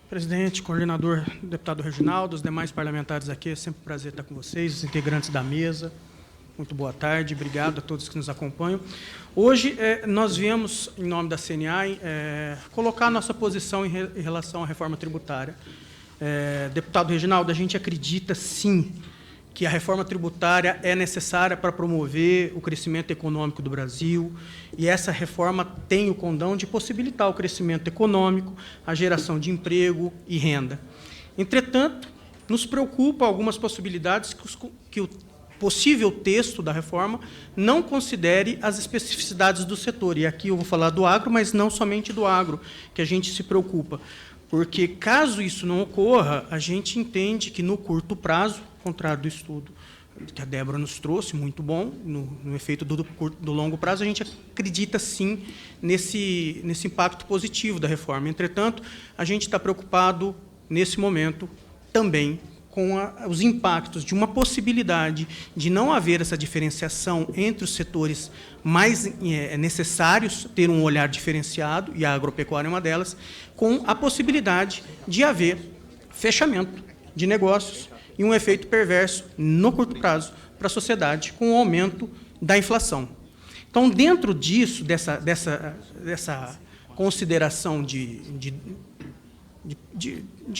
Presidente, coordenador, deputado Reginaldo, os demais parlamentares aqui, é sempre um prazer estar com vocês, os integrantes da mesa. Muito boa tarde, obrigado a todos que nos acompanham. Hoje, nós viemos, em nome da CNA, colocar a nossa posição em relação à reforma tributária. Deputado Reginaldo, a gente acredita, sim, que a reforma tributária é necessária para promover o crescimento econômico do Brasil, e essa reforma tem o condão de possibilitar o crescimento econômico, a geração de emprego e renda. Entretanto, nos preocupa algumas possibilidades que o possível texto da reforma não considere as especificidades do setor. E aqui eu vou falar do agro, mas não somente do agro, que a gente se preocupa. Porque, caso isso não ocorra, a gente entende que, no curto prazo, ao contrário do estudo que a Débora nos trouxe, muito bom, no efeito do longo prazo, a gente acredita, sim, nesse impacto positivo da reforma. Entretanto, a gente está preocupado, nesse momento, também com os impactos de uma possibilidade de não haver essa diferenciação entre os setores mais necessários, ter um olhar diferenciado, e a agropecuária é uma delas, com a possibilidade de haver fechamento de negócios e um efeito perverso, no curto prazo, para a sociedade, com o aumento da inflação. Então, dentro disso, dessa consideração de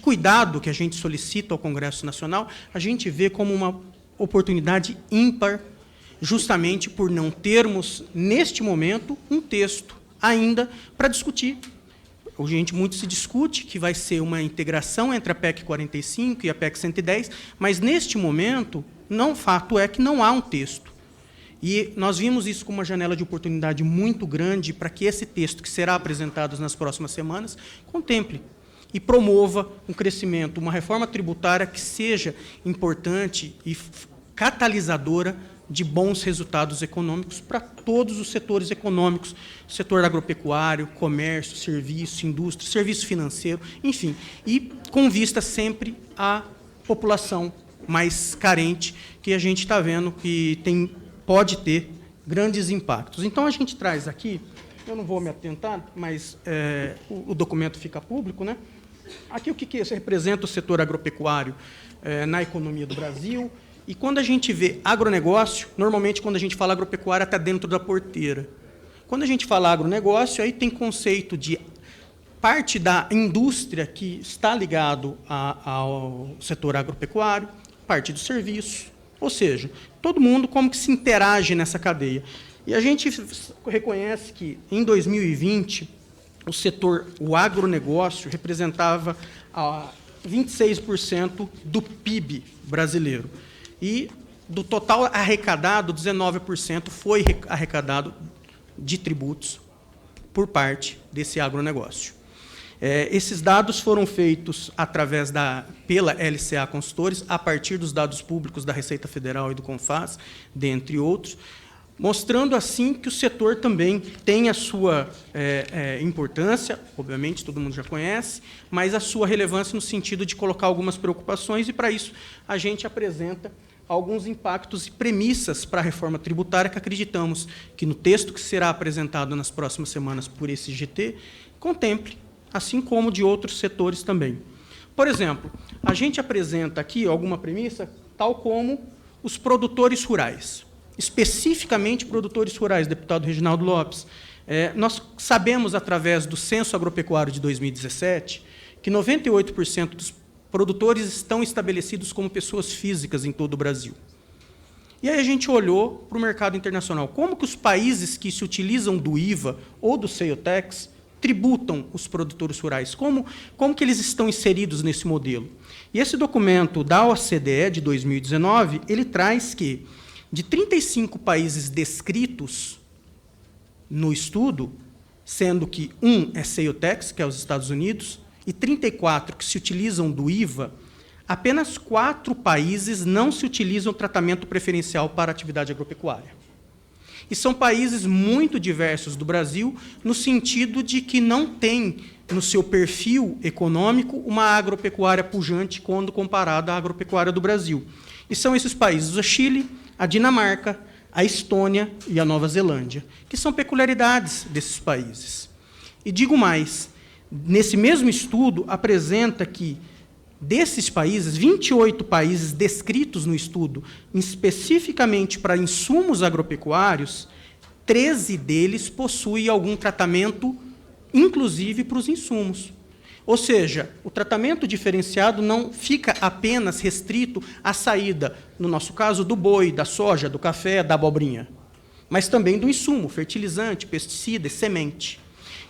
cuidado que a gente solicita ao Congresso Nacional, a gente vê como uma oportunidade ímpar, justamente por não termos, neste momento, um texto ainda para discutir. Hoje muito se discute que vai ser uma integração entre a PEC 45 e a PEC 110, mas, neste momento, fato é que não há um texto. E nós vimos isso como uma janela de oportunidade muito grande para que esse texto, que será apresentado nas próximas semanas, contemple e promova um crescimento, uma reforma tributária que seja importante e catalisadora de bons resultados econômicos para todos os setores econômicos, setor agropecuário, comércio, serviço, indústria, serviço financeiro, enfim, e com vista sempre à população mais carente, que a gente está vendo que pode ter grandes impactos. Então, a gente traz aqui, eu não vou me atentar, mas o documento fica público, né? Aqui o que representa o setor agropecuário na economia do Brasil. E quando a gente vê agronegócio, normalmente, quando a gente fala agropecuária, está dentro da porteira. Quando a gente fala agronegócio, aí tem conceito de parte da indústria que está ligado ao setor agropecuário, parte do serviço, ou seja, todo mundo como que se interage nessa cadeia. E a gente reconhece que, em 2020, o agronegócio representava 26% do PIB brasileiro. E, do total arrecadado, 19% foi arrecadado de tributos por parte desse agronegócio. Esses dados foram feitos pela LCA Consultores, a partir dos dados públicos da Receita Federal e do CONFAS, dentre outros, mostrando, assim, que o setor também tem a sua importância, obviamente, todo mundo já conhece, mas a sua relevância no sentido de colocar algumas preocupações, e, para isso, a gente apresenta alguns impactos e premissas para a reforma tributária que acreditamos que, no texto que será apresentado nas próximas semanas por esse GT, contemple, assim como de outros setores também. Por exemplo, a gente apresenta aqui alguma premissa, tal como os produtores rurais. Especificamente produtores rurais, deputado Reginaldo Lopes. Nós sabemos, através do Censo Agropecuário de 2017, que 98% dos produtores estão estabelecidos como pessoas físicas em todo o Brasil. E aí a gente olhou para o mercado internacional. Como que os países que se utilizam do IVA ou do Sales Tax tributam os produtores rurais? Como que eles estão inseridos nesse modelo? E esse documento da OCDE, de 2019, ele traz que, de 35 países descritos no estudo, sendo que é Sales Tax, que é os Estados Unidos, e 34 que se utilizam do IVA, apenas 4 países não se utilizam tratamento preferencial para a atividade agropecuária. E são países muito diversos do Brasil, no sentido de que não tem, no seu perfil econômico, uma agropecuária pujante quando comparada à agropecuária do Brasil. E são esses países: o Chile, a Dinamarca, a Estônia e a Nova Zelândia, que são peculiaridades desses países. E digo mais, nesse mesmo estudo, apresenta que, desses países, 28 países descritos no estudo, especificamente para insumos agropecuários, 13 deles possuem algum tratamento, inclusive para os insumos. Ou seja, o tratamento diferenciado não fica apenas restrito à saída, no nosso caso, do boi, da soja, do café, da abobrinha, mas também do insumo, fertilizante, pesticida, semente.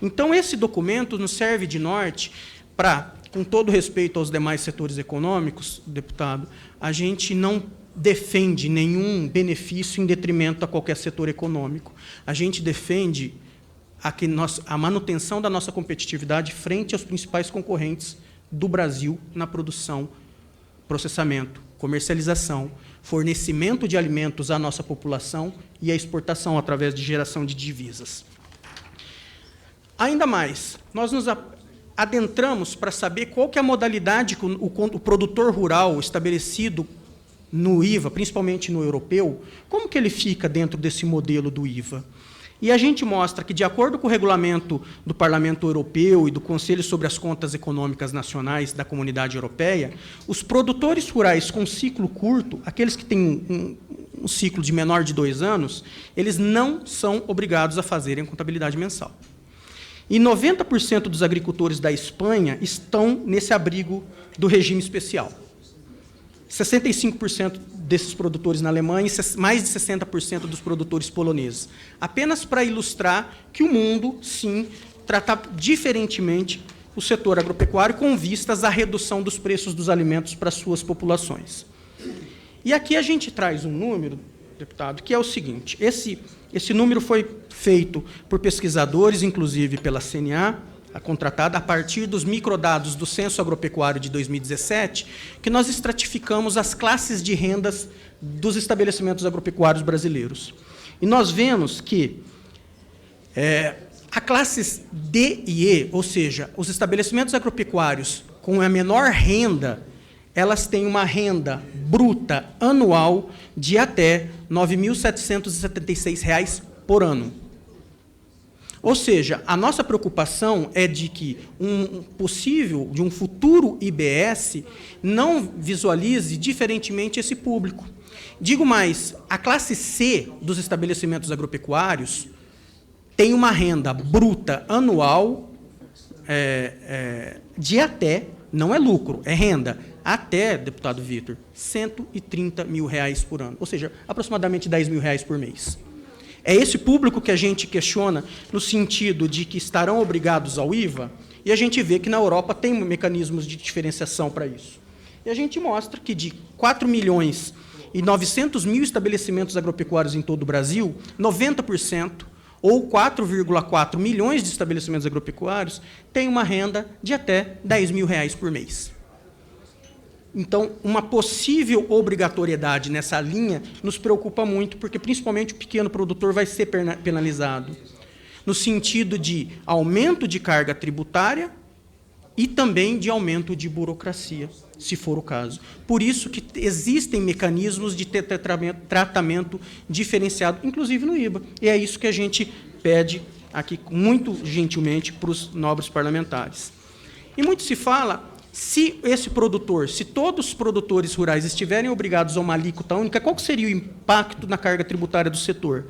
Então, esse documento nos serve de norte para, com todo respeito aos demais setores econômicos, deputado, a gente não defende nenhum benefício em detrimento a qualquer setor econômico. A gente defende a manutenção da nossa competitividade frente aos principais concorrentes do Brasil na produção, processamento, comercialização, fornecimento de alimentos à nossa população e a exportação através de geração de divisas. Ainda mais, nós nos adentramos para saber qual que é a modalidade que o produtor rural estabelecido no IVA, principalmente no europeu, como que ele fica dentro desse modelo do IVA. E a gente mostra que, de acordo com o regulamento do Parlamento Europeu e do Conselho sobre as Contas Econômicas Nacionais da Comunidade Europeia, os produtores rurais com ciclo curto, aqueles que têm um ciclo de menor de 2 anos, eles não são obrigados a fazerem contabilidade mensal. E 90% dos agricultores da Espanha estão nesse abrigo do regime especial. 65% desses produtores na Alemanha e mais de 60% dos produtores poloneses. Apenas para ilustrar que o mundo, sim, trata diferentemente o setor agropecuário com vistas à redução dos preços dos alimentos para suas populações. E aqui a gente traz um número, deputado, que é o seguinte: esse número foi feito por pesquisadores, inclusive pela CNA, a contratada, a partir dos microdados do Censo Agropecuário de 2017, que nós estratificamos as classes de rendas dos estabelecimentos agropecuários brasileiros. E nós vemos que a classes D e E, ou seja, os estabelecimentos agropecuários com a menor renda, elas têm uma renda bruta anual de até R$ 9.776 por ano. Ou seja, a nossa preocupação é de que de um futuro IBS não visualize diferentemente esse público. Digo mais, a classe C dos estabelecimentos agropecuários tem uma renda bruta anual de até, não é lucro, é renda, até, deputado Vitor, R$ 130 mil por ano, ou seja, aproximadamente R$ 10 mil por mês. É esse público que a gente questiona no sentido de que estarão obrigados ao IVA, e a gente vê que na Europa tem mecanismos de diferenciação para isso. E a gente mostra que de 4.900.000 estabelecimentos agropecuários em todo o Brasil, 90%, ou 4,4 milhões de estabelecimentos agropecuários, têm uma renda de até R$ 10 mil por mês. Então, uma possível obrigatoriedade nessa linha nos preocupa muito, porque, principalmente, o pequeno produtor vai ser penalizado, no sentido de aumento de carga tributária e também de aumento de burocracia, se for o caso. Por isso que existem mecanismos de ter tratamento diferenciado, inclusive no IVA. E é isso que a gente pede aqui, muito gentilmente, para os nobres parlamentares. E muito se fala... Se todos os produtores rurais estiverem obrigados a uma alíquota única, qual seria o impacto na carga tributária do setor?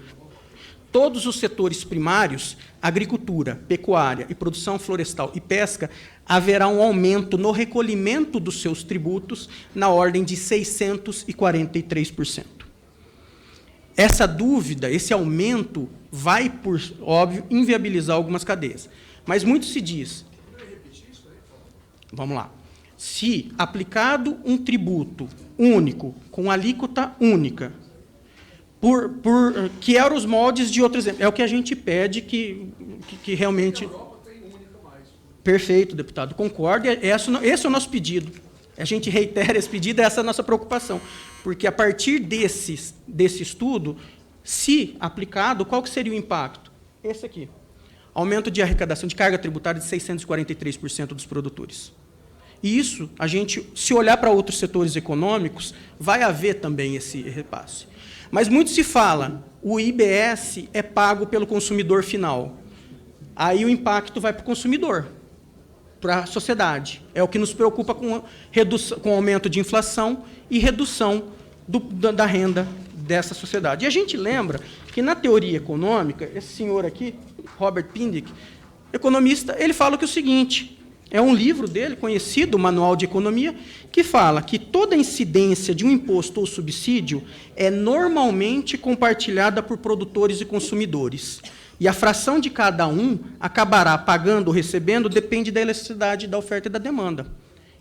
Todos os setores primários, agricultura, pecuária e produção florestal e pesca, haverá um aumento no recolhimento dos seus tributos na ordem de 643%. Essa dúvida, esse aumento, vai, por óbvio, inviabilizar algumas cadeias. Mas muito se diz... Vamos lá. Se aplicado um tributo único, com alíquota única, que eram os moldes de outro exemplo, é o que a gente pede que realmente... Perfeito, deputado, concordo. Esse é o nosso pedido. A gente reitera esse pedido, essa é a nossa preocupação. Porque, a partir desse estudo, se aplicado, qual que seria o impacto? Esse aqui. Aumento de arrecadação de carga tributária de 643% dos produtores. E isso, a gente, se olhar para outros setores econômicos, vai haver também esse repasse. Mas muito se fala, o IBS é pago pelo consumidor final. Aí o impacto vai para o consumidor. para a sociedade. É o que nos preocupa com o aumento de inflação e redução da renda dessa sociedade. E a gente lembra que, na teoria econômica, esse senhor aqui, Robert Pindick, economista, ele fala que o seguinte, é um livro dele, conhecido, o Manual de Economia, que fala que toda incidência de um imposto ou subsídio é normalmente compartilhada por produtores e consumidores. E a fração de cada um acabará pagando ou recebendo depende da elasticidade da oferta e da demanda.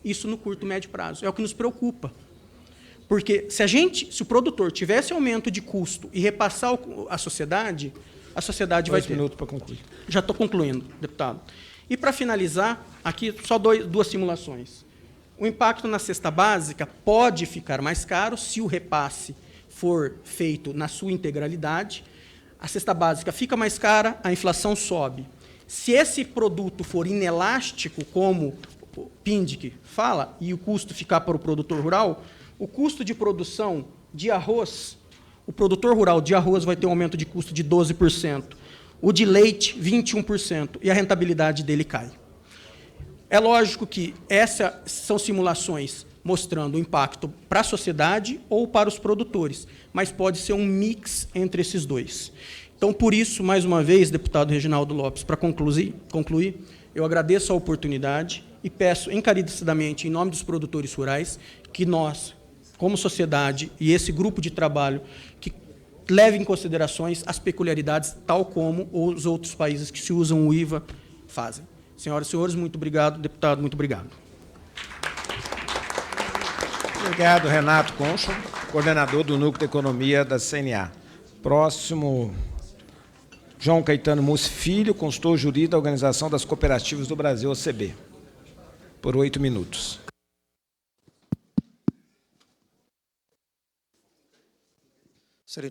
Isso no curto e médio prazo. É o que nos preocupa. Porque se o produtor tivesse aumento de custo e repassar a sociedade vai ter. 2 minutos para concluir. Já estou concluindo, deputado. E, para finalizar, aqui só duas simulações. O impacto na cesta básica pode ficar mais caro se o repasse for feito na sua integralidade. A cesta básica fica mais cara, a inflação sobe. Se esse produto for inelástico, como o Pindick fala, e o custo ficar para o produtor rural, o custo de produção de arroz, o produtor rural de arroz vai ter um aumento de custo de 12%, o de leite, 21%, e a rentabilidade dele cai. É lógico que essas são simulações mostrando o impacto para a sociedade ou para os produtores, mas pode ser um mix entre esses dois. Então, por isso, mais uma vez, deputado Reginaldo Lopes, para concluir, eu agradeço a oportunidade e peço encarecidamente, em nome dos produtores rurais, que nós, como sociedade, e esse grupo de trabalho, que leve em considerações as peculiaridades, tal como os outros países que se usam o IVA fazem. Senhoras e senhores, muito obrigado. Deputado, muito obrigado. Obrigado, Renato Concha, coordenador do Núcleo de Economia da CNA. Próximo, João Caetano Mussi Filho, consultor jurídico da Organização das Cooperativas do Brasil, OCB, por 8 minutos. Excelentíssimo